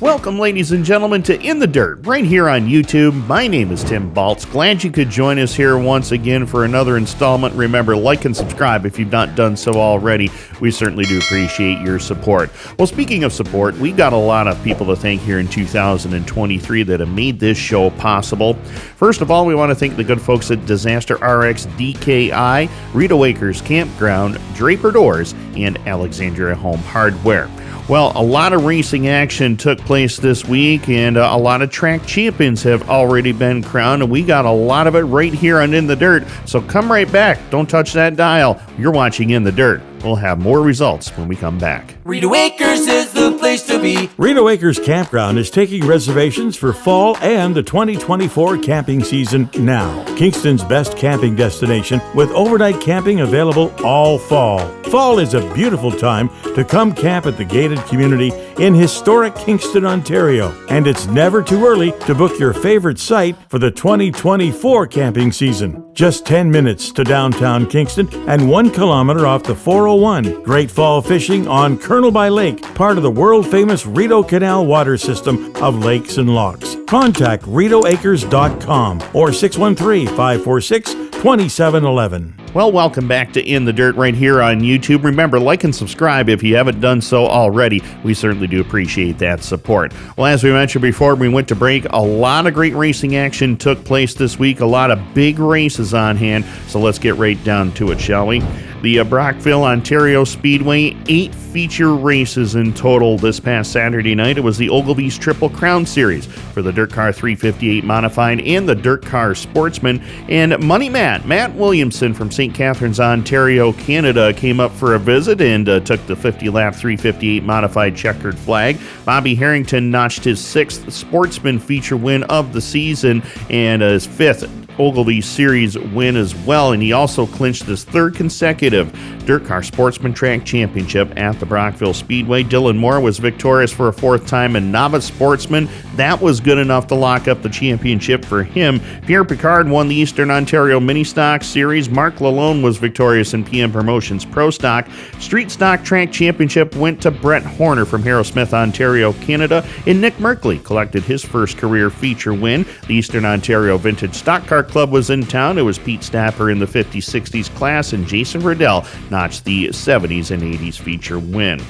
Welcome, ladies and gentlemen, to In the Dirt, right here on YouTube. My name is Tim Baltz. Glad you could join us here once again for another installment. Remember, like and subscribe if you've not done so already. We certainly do appreciate your support. Well, speaking of support, we got a lot of people to thank here in 2023 that have made this show possible. First of all, we want to thank the good folks at Disaster RX DKI, Rito Acres Campground, Draper Doors, and Alexandria Home Hardware. Well, a lot of racing action took place this week, and a lot of track champions have already been crowned, and we got a lot of it right here on In the Dirt. So come right back. Don't touch that dial. You're watching In the Dirt. We'll have more results when we come back. Rito Acres is the place to be. Rito Acres Campground is taking reservations for fall and the 2024 camping season now. Kingston's best camping destination with overnight camping available all fall. Fall is a beautiful time to come camp at the gated community in historic Kingston, Ontario. And it's never too early to book your favorite site for the 2024 camping season. Just 10 minutes to downtown Kingston and 1 kilometer off the 401. Great fall fishing on Colonel by Lake, part of the world-famous Rideau Canal water system of lakes and locks. Contact RitoAcres.com or 613-546-2711. Well, welcome back to In the Dirt right here on YouTube. Remember, like and subscribe if you haven't done so already. We certainly do appreciate that support. Well, as we mentioned before, we went to break. A lot of great racing action took place this week. A lot of big races on hand. So let's get right down to it, shall we? The Brockville, Ontario Speedway, 8 feature races in total this past Saturday night. It was the Ogilvy's Triple Crown Series for the Dirt Car 358 Modified and the Dirt Car Sportsman. And Money Matt Williamson from St. Catharines, Ontario, Canada, came up for a visit and took the 50-lap 358 Modified checkered flag. Bobby Harrington notched his 6th Sportsman feature win of the season and his 5th Ogilvy Series win as well, and he also clinched his 3rd consecutive Dirt Car Sportsman Track Championship at the Brockville Speedway. Dylan Moore was victorious for a 4th time in Novice Sportsman. That was good enough to lock up the championship for him. Pierre Picard won the Eastern Ontario Mini Stock Series. Mark Lalone was victorious in PM Promotions Pro Stock. Street Stock Track Championship went to Brett Horner from Harrowsmith, Ontario, Canada, and Nick Merkley collected his first career feature win. The Eastern Ontario Vintage Stock Car Club was in town. It was Pete Stapper in the 50-60s class, and Jason Riddell notched the 70s and 80s feature win.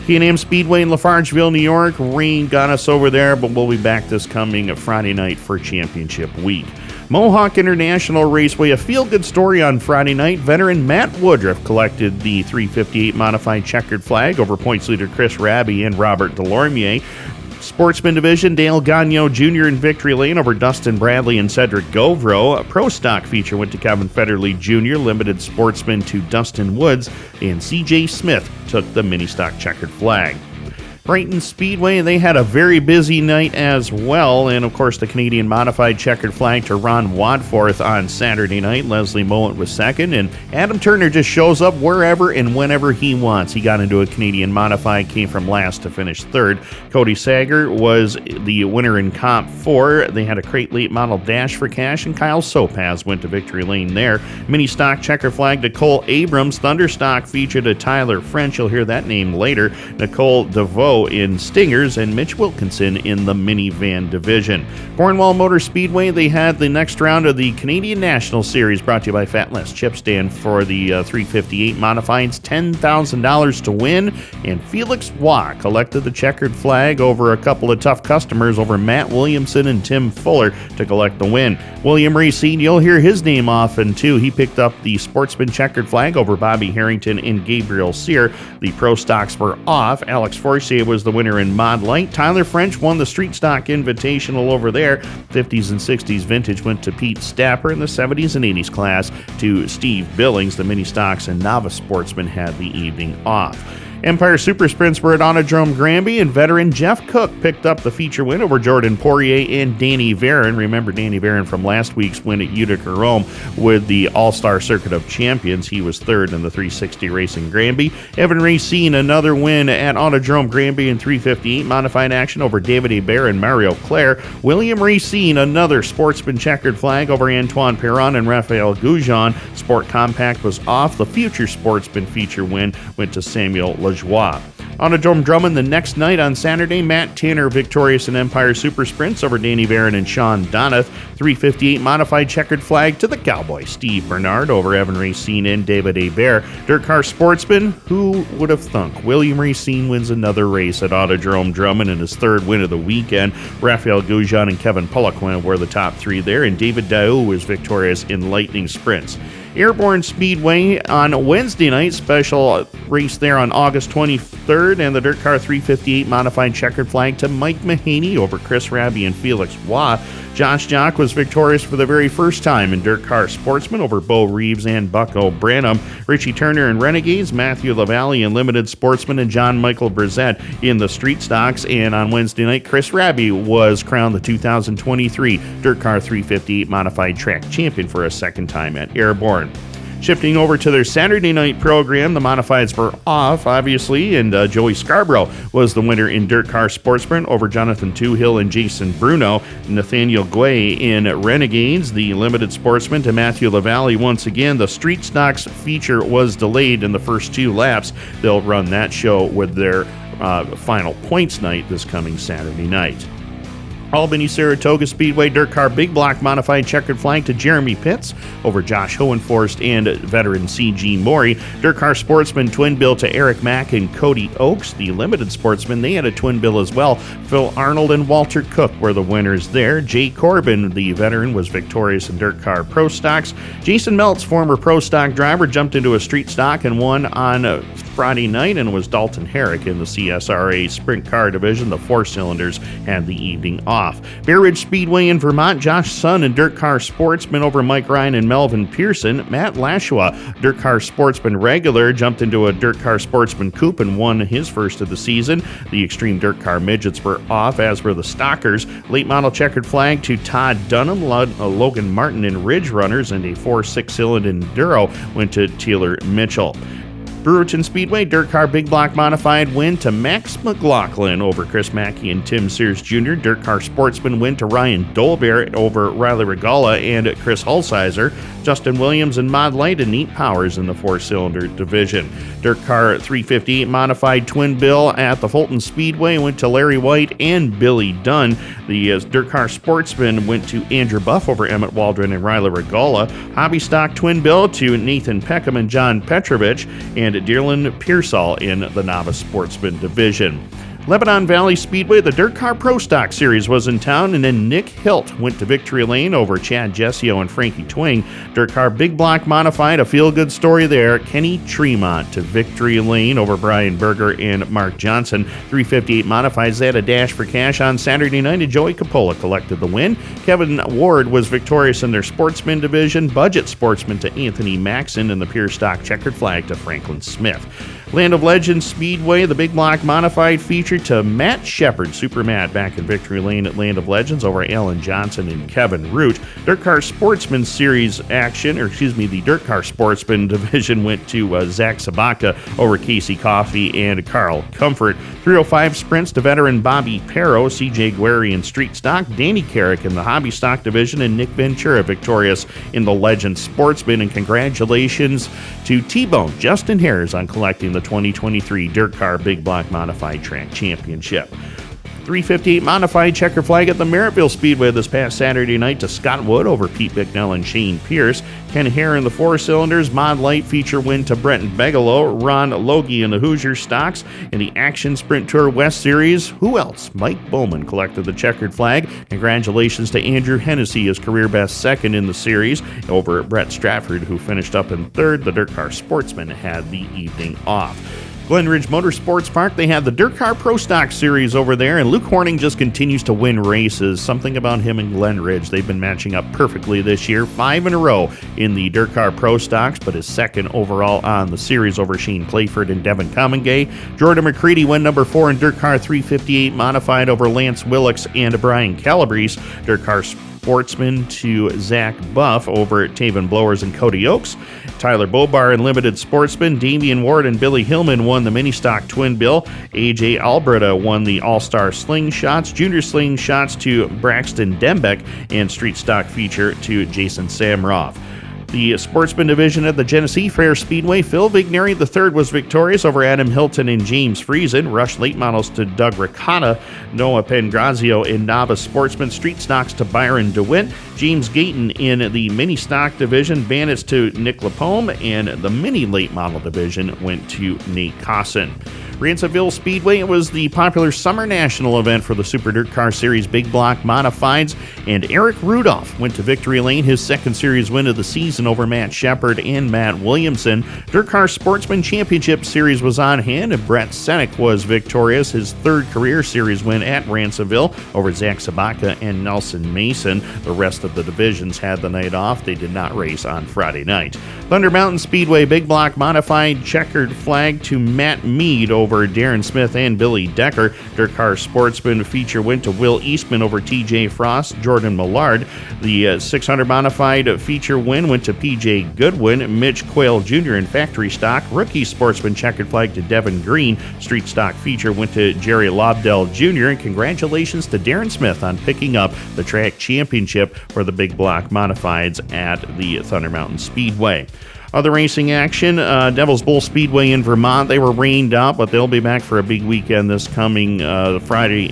P&M Speedway in Lafargeville, New York. Rain got us over there, but we'll be back this coming Friday night for championship week. Mohawk International Raceway, a feel-good story on Friday night. Veteran Matt Woodruff collected the 358 Modified checkered flag over points leader Chris Raby and Robert Delormier. Sportsman Division, Dale Gagnon Jr. in victory lane over Dustin Bradley and Cedric Govro. A Pro Stock feature went to Kevin Federley Jr., Limited Sportsman to Dustin Woods, and CJ Smith took the Mini Stock checkered flag. Brighton Speedway, they had a very busy night as well, and of course the Canadian Modified checkered flag to Ron Wadforth on Saturday night. Leslie Mowat was 2nd, and Adam Turner just shows up wherever and whenever he wants. He got into a Canadian Modified, came from last to finish 3rd. Cody Sager was the winner in Comp 4. They had a crate late model dash for cash, and Kyle Sopaz went to victory lane there. Mini Stock checker flag to Cole Abrams. Thunderstock feature to Tyler French. You'll hear that name later. Nicole DeVoe in Stingers, and Mitch Wilkinson in the minivan division. Cornwall Motor Speedway, they had the next round of the Canadian National Series brought to you by Fat Les Chip Stand for the 358 Modifieds. $10,000 to win, and Felix Waugh collected the checkered flag over a couple of tough customers over Matt Williamson and Tim Fuller to collect the win. William Racine, you'll hear his name often too. He picked up the Sportsman checkered flag over Bobby Harrington and Gabriel Sear. The Pro Stocks were off. Alex Forcier was the winner in Mod Light. Tyler French won the Street Stock Invitational over there. 50s and 60s Vintage went to Pete Stapper, in the 70s and 80s class to Steve Billings. The Mini Stocks and Novice Sportsman had the evening off. Empire Super Sprints were at Autodrome Granby, and veteran Jeff Cook picked up the feature win over Jordan Poirier and Danny Varon. Remember Danny Varon from last week's win at Utica Rome with the All-Star Circuit of Champions. He was 3rd in the 360 race in Granby. Evan Racine, another win at Autodrome Granby in 358 modified action over David Hebert and Mario Claire. William Racine, another Sportsman checkered flag over Antoine Perron and Raphael Goujon. Sport Compact was off. The Future Sportsman feature win went to Samuel Lajoie. Autodrome Drummond the next night on Saturday, Matt Tanner victorious in Empire Super Sprints over Danny Barron and Sean Donath. 358 modified checkered flag to the Cowboy. Steve Bernard over Evan Racine and David Hebert. Dirt Car Sportsman, who would have thunk? William Racine wins another race at Autodrome Drummond in his third win of the weekend. Raphael Goujon and Kevin Pollock were the top three there, and David Daou was victorious in Lightning Sprints. Airborne Speedway on Wednesday night, special race there on August 23rd, and the Dirt Car 358 modified checkered flag to Mike Mahaney over Chris Raby and Felix Waugh. Josh Jock was victorious for the very first time in Dirt Car Sportsman over Bo Reeves and Buck O'Branham. Richie Turner in Renegades, Matthew LaValle in Limited Sportsman, and John Michael Brissett in the Street Stocks. And on Wednesday night, Chris Raby was crowned the 2023 Dirt Car 358 modified track champion for a second time at Airborne. Shifting over to their Saturday night program, the modifieds were off, obviously, and Joey Scarborough was the winner in Dirt Car Sportsman over Jonathan Toohill and Jason Bruno. Nathaniel Guay in Renegades, the Limited Sportsman to Matthew LaValle once again. The Street Stocks feature was delayed in the first two laps. They'll run that show with their final points night this coming Saturday night. Albany Saratoga Speedway Dirt Car Big Block modified checkered flag to Jeremy Pitts over Josh Hohenforst and veteran C.G. Morey. Dirt Car Sportsman twin bill to Eric Mack and Cody Oakes. The Limited Sportsman, they had a twin bill as well. Phil Arnold and Walter Cook were the winners there. Jay Corbin, the veteran, was victorious in Dirt Car Pro Stocks. Jason Meltz, former Pro Stock driver, jumped into a Street Stock and won on Friday night, and it was Dalton Herrick in the CSRA Sprint Car Division. The four cylinders had the evening off. Bear Ridge Speedway in Vermont, Josh Sun and Dirt Car Sportsman over Mike Ryan and Melvin Pearson. Matt Lashua, Dirt Car Sportsman regular, jumped into a Dirt Car Sportsman coupe and won his first of the season. The Extreme Dirt Car Midgets were off, as were the Stalkers. Late model checkered flag to Todd Dunham. Logan Martin in Ridge Runners, and a 4.6 cylinder Enduro went to Taylor Mitchell. Brewerton Speedway Dirt Car Big Block modified win to Max McLaughlin over Chris Mackey and Tim Sears Jr. Dirt Car Sportsman win to Ryan Dolbear over Riley Regala and Chris Hulsizer. Justin Williams and Mod Light and Neat Powers in the four-cylinder division. Dirt Car 358 modified twin bill at the Fulton Speedway went to Larry White and Billy Dunn. The Dirt Car Sportsman went to Andrew Buff over Emmett Waldron and Riley Regala. Hobby Stock twin bill to Nathan Peckham and John Petrovich, and Dearland Pearsall in the Novice Sportsman division. Lebanon Valley Speedway, the Dirt Car Pro Stock Series was in town, and then Nick Hilt went to Victory Lane over Chad Jessio and Frankie Twing. Dirt Car Big Block modified, a feel-good story there. Kenny Tremont to Victory Lane over Brian Berger and Mark Johnson. 358 modifieds, they had a dash for cash on Saturday night, and Joey Coppola collected the win. Kevin Ward was victorious in their Sportsman division. Budget Sportsman to Anthony Maxon, and the Pure Stock checkered flag to Franklin Smith. Land of Legends Speedway, the Big Block modified feature to Matt Shepard, Super Matt, back in Victory Lane at Land of Legends over Alan Johnson and Kevin Root. Dirt Car Sportsman Series action, the Dirt Car Sportsman division went to Zach Sabaka over Casey Coffey and Carl Comfort. 305 sprints to veteran Bobby Perro, CJ Guerry in Street Stock, Danny Carrick in the Hobby Stock division, and Nick Ventura victorious in the Legends Sportsman. And congratulations to T-Bone Justin Harris on collecting the 2023 Dirt Car Big Block Modified Track Championship. 358 modified checker flag at the Merrittville Speedway this past Saturday night to Scott Wood over Pete Bicknell and Shane Pierce. Ken Hare in the four cylinders. Mod Light feature win to Brenton Bigelow. Ron Logie in the Hoosier Stocks. In the Action Sprint Tour West Series, who else? Mike Bowman collected the checkered flag. Congratulations to Andrew Hennessy, his career best second in the series over Brett Stratford, who finished up in third. The Dirt Car Sportsman had the evening off. Glen Ridge Motorsports Park, they have the Dirt Car Pro Stock Series over there, and Luke Horning just continues to win races. Something about him and Glen Ridge. They've been matching up perfectly this year. 5 in a row in the Dirt Car Pro Stocks, but his second overall on the series over Shane Playford and Devin Comingay. Jordan McCready went number 4 in Dirt Car 358 modified over Lance Willix and Brian Calabrese. Dirt Car Sportsman to Zach Buff over Taven Blowers and Cody Oakes. Tyler Bobar in Limited Sportsman. Damian Ward and Billy Hillman won the Mini Stock Twin Bill. AJ Alberta won the All-Star Slingshots. Junior Slingshots to Braxton Dembeck, and Street Stock feature to Jason Samroff. The Sportsman Division at the Genesee Fair Speedway, Phil Vigneri III was victorious over Adam Hilton and James Friesen. Rush late models to Doug Ricotta. Noah Pangrazio in Novice Sportsman. Street stocks to Byron DeWitt. James Gayton in the Mini Stock Division. Bandits to Nick Lapome. And the Mini Late Model Division went to Nate Cosson. Ransomville Speedway, it was the popular summer national event for the Super Dirt Car Series Big Block Modifieds, and Eric Rudolph went to victory lane, his second series win of the season over Matt Shepard and Matt Williamson. Dirt Car Sportsman Championship Series was on hand, and Brett Senek was victorious, his third career series win at Ransomville over Zach Sabaka and Nelson Mason. The rest of the divisions had the night off. They did not race on Friday night. Thunder Mountain Speedway Big Block Modified checkered flag to Matt Mead over Darren Smith and Billy Decker. Dirt Car Sportsman feature went to Will Eastman over TJ Frost, Jordan Millard. The 600 Modified feature win went to PJ Goodwin, Mitch Quayle Jr. in Factory Stock. Rookie Sportsman checkered flag to Devin Green. Street Stock feature went to Jerry Lobdell Jr. And congratulations to Darren Smith on picking up the track championship for the Big Block Modifieds at the Thunder Mountain Speedway. Other racing action, Devil's Bowl Speedway in Vermont, they were rained out, but they'll be back for a big weekend this coming Saturday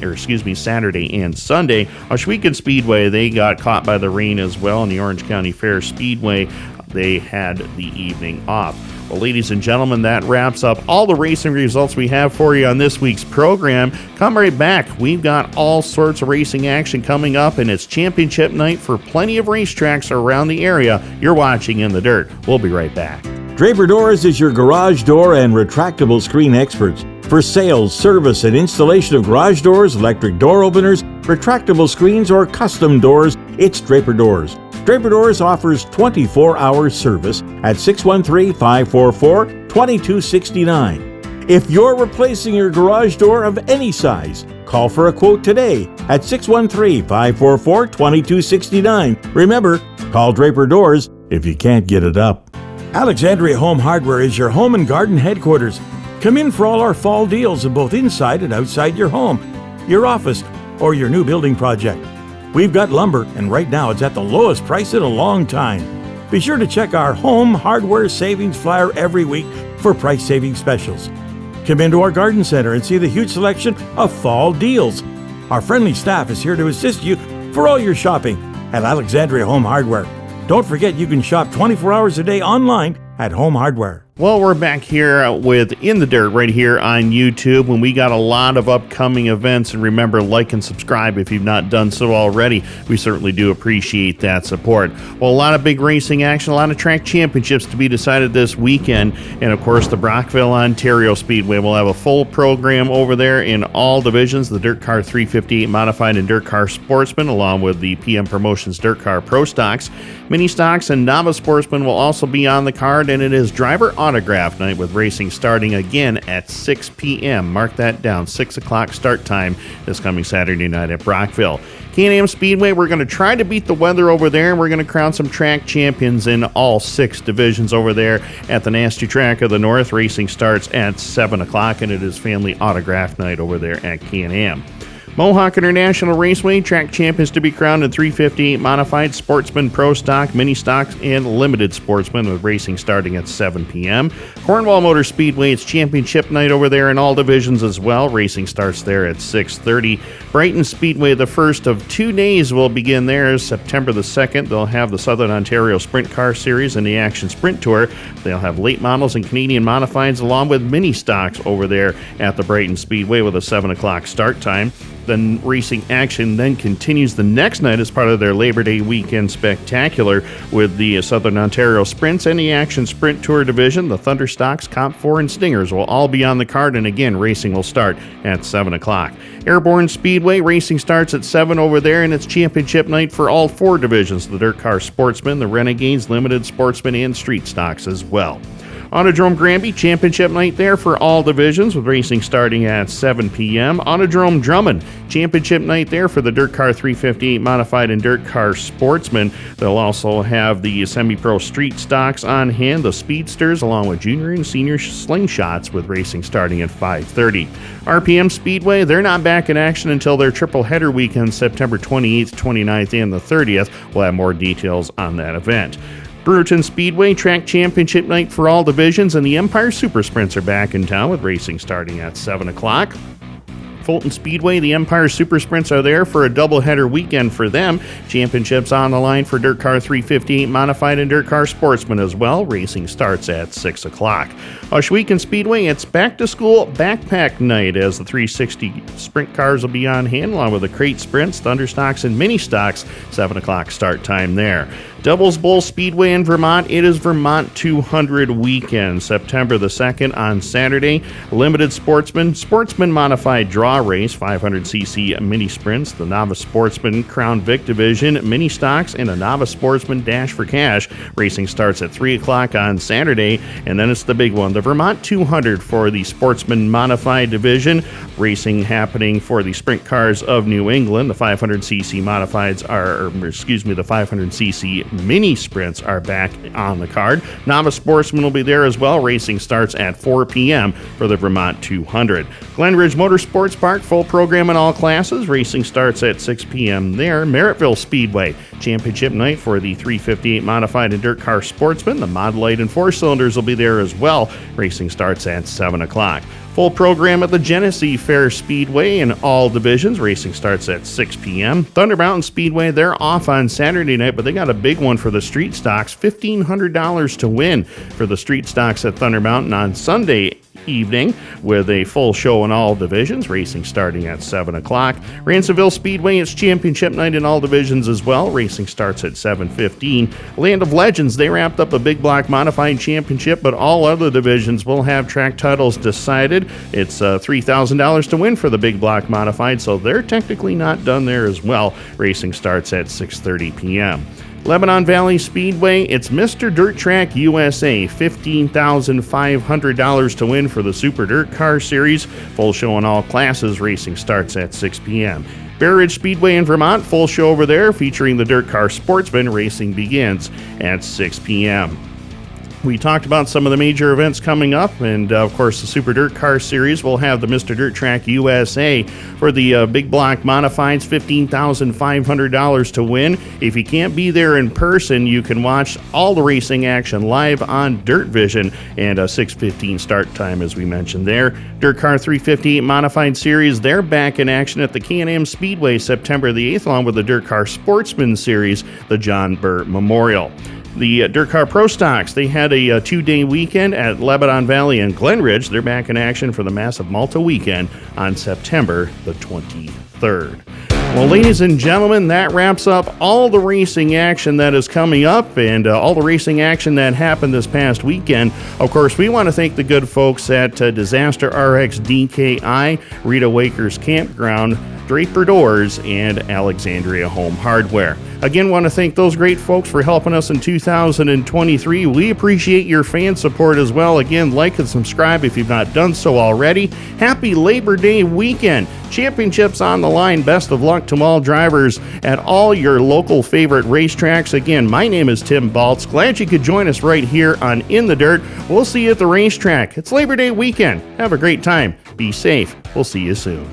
and Sunday. Ohsweken Speedway, they got caught by the rain as well, and the Orange County Fair Speedway, they had the evening off. Well, ladies and gentlemen, that wraps up all the racing results we have for you on this week's program. Come right back. We've got all sorts of racing action coming up, and it's championship night for plenty of racetracks around the area. You're watching In the Dirt. We'll be right back. Draper Doors is your garage door and retractable screen experts. For sales, service, and installation of garage doors, electric door openers, retractable screens, or custom doors, it's Draper Doors. Draper Doors offers 24-hour service at 613-544-2269. If you're replacing your garage door of any size, call for a quote today at 613-544-2269. Remember, call Draper Doors if you can't get it up. Alexandria Home Hardware is your home and garden headquarters. Come in for all our fall deals of both inside and outside your home, your office, or your new building project. We've got lumber, and right now it's at the lowest price in a long time. Be sure to check our home hardware savings flyer every week for price saving specials. Come into our garden center and see the huge selection of fall deals. Our friendly staff is here to assist you for all your shopping at Alexandria Home Hardware. Don't forget you can shop 24 hours a day online at Home Hardware. Well, we're back here with In the Dirt right here on YouTube, and we got a lot of upcoming events. And remember, like and subscribe if you've not done so already. We certainly do appreciate that support. Well, a lot of big racing action, a lot of track championships to be decided this weekend. And, of course, the Brockville, Ontario Speedway will have a full program over there in all divisions, the Dirt Car 358 Modified and Dirt Car Sportsman, along with the PM Promotions Dirt Car Pro Stocks. Mini Stocks and Novice Sportsman will also be on the card, and it is driver autograph night with racing starting again at 6 p.m. Mark that down, 6 o'clock start time this coming Saturday night at Brockville. Can-Am Speedway, we're going to try to beat the weather over there, and we're going to crown some track champions in all 6 divisions over there at the Nasty Track of the North. Racing starts at 7 o'clock, and it is family autograph night over there at Can-Am. Mohawk International Raceway, track champions to be crowned in 358 Modified, Sportsman, Pro Stock, Mini Stocks, and Limited Sportsman, with racing starting at 7 p.m. Cornwall Motor Speedway, it's championship night over there in all divisions as well. Racing starts there at 6:30. Brighton Speedway, the first of 2 days will begin there. September the 2nd, they'll have the Southern Ontario Sprint Car Series and the Action Sprint Tour. They'll have late models and Canadian Modifieds along with Mini Stocks over there at the Brighton Speedway with a 7 o'clock start time. Then racing action then continues the next night as part of their Labor Day weekend spectacular with the Southern Ontario Sprints and the Action Sprint Tour division. The Thunderstocks, Comp 4, and Stingers will all be on the card, and again, racing will start at 7 o'clock. Airborne Speedway, racing starts at 7 over there, and it's championship night for all 4 divisions, the Dirt Car Sportsman, the Renegades, Limited Sportsman, and Street Stocks as well. Autodrome Granby, championship night there for all divisions with racing starting at 7 p.m. Autodrome Drummond, championship night there for the Dirt Car 358 Modified and Dirt Car Sportsman. They'll also have the Semi-Pro Street Stocks on hand, the Speedsters, along with junior and senior slingshots with racing starting at 5:30. RPM Speedway, they're not back in action until their triple header weekend, September 28th, 29th, and the 30th. We'll have more details on that event. Brewerton Speedway Track Championship night for all divisions, and the Empire Super Sprints are back in town with racing starting at 7 o'clock. Fulton Speedway, the Empire Super Sprints are there for a doubleheader weekend for them. Championships on the line for Dirt Car 358 Modified and Dirt Car Sportsman as well. Racing starts at 6 o'clock. Ohsweken Speedway, it's back to school backpack night as the 360 sprint cars will be on hand along with the crate sprints, thunderstocks, and mini stocks. 7 o'clock start time there. Doubles Bowl Speedway in Vermont, it is Vermont 200 weekend, September the 2nd on Saturday. Limited Sportsman Modified Draw Race, 500cc mini sprints, the Novice Sportsman Crown Vic Division, mini stocks, and a Novice Sportsman Dash for Cash. Racing starts at 3 o'clock on Saturday, and then it's the big one, the Vermont 200 for the Sportsman Modified Division. Racing happening for the sprint cars of New England. The 500cc modifieds the 500cc mini sprints are back on the card. Novice Sportsman will be there as well. Racing starts at 4 p.m. for the Vermont 200. Glen Ridge Motorsports Park, full program in all classes. Racing starts at 6 p.m. there. Merrittville Speedway, championship night for the 358 Modified and Dirt Car Sportsman. The Mod Light and 4-cylinders will be there as well. Racing starts at 7 o'clock. Full program at the Genesee Fair Speedway in all divisions. Racing starts at 6 p.m. Thunder Mountain Speedway, they're off on Saturday night, but they got a big one for the street stocks. $1,500 to win for the street stocks at Thunder Mountain on Sunday evening with a full show in all divisions. Racing starting at 7 o'clock. Ransomville Speedway, it's championship night in all divisions as well. Racing starts at 7:15. Land of Legends, they wrapped up a big block modified championship, but all other divisions will have track titles decided. It's $3,000 to win for the big block modified, so they're technically not done there as well. Racing starts at 6:30 p.m. Lebanon Valley Speedway, it's Mr. Dirt Track USA, $15,500 to win for the Super Dirt Car Series. Full show in all classes. Racing starts at 6 p.m. Bear Ridge Speedway in Vermont, full show over there featuring the Dirt Car Sportsman. Racing begins at 6 p.m. We talked about some of the major events coming up, and of course the Super Dirt Car Series will have the Mr. Dirt Track USA for the big block modifieds, $15,500 to win. If you can't be there in person, you can watch all the racing action live on Dirt Vision, and a 6:15 start time as we mentioned there. Dirt Car 358 Modified Series, they're back in action at the Can-Am Speedway September the 8th, along with the Dirt Car Sportsman Series, the John Burr Memorial. The Dirt Car Pro Stocks, they had a 2-day weekend at Lebanon Valley and Glen Ridge. They're back in action for the Massive Malta weekend on September the 23rd. Well, ladies and gentlemen, that wraps up all the racing action that is coming up and all the racing action that happened this past weekend. Of course, we want to thank the good folks at Disaster RX DKI, Rita Waker's Campground, Draper Doors, and Alexandria Home Hardware. Again, want to thank those great folks for helping us in 2023. We appreciate your fan support as well. Again, like and subscribe if you've not done so already. Happy Labor Day weekend. Championships on the line. Best of luck to all drivers at all your local favorite racetracks. Again, my name is Tim Baltz. Glad you could join us right here on In the Dirt. We'll see you at the racetrack. It's Labor Day weekend. Have a great time. Be safe. We'll see you soon.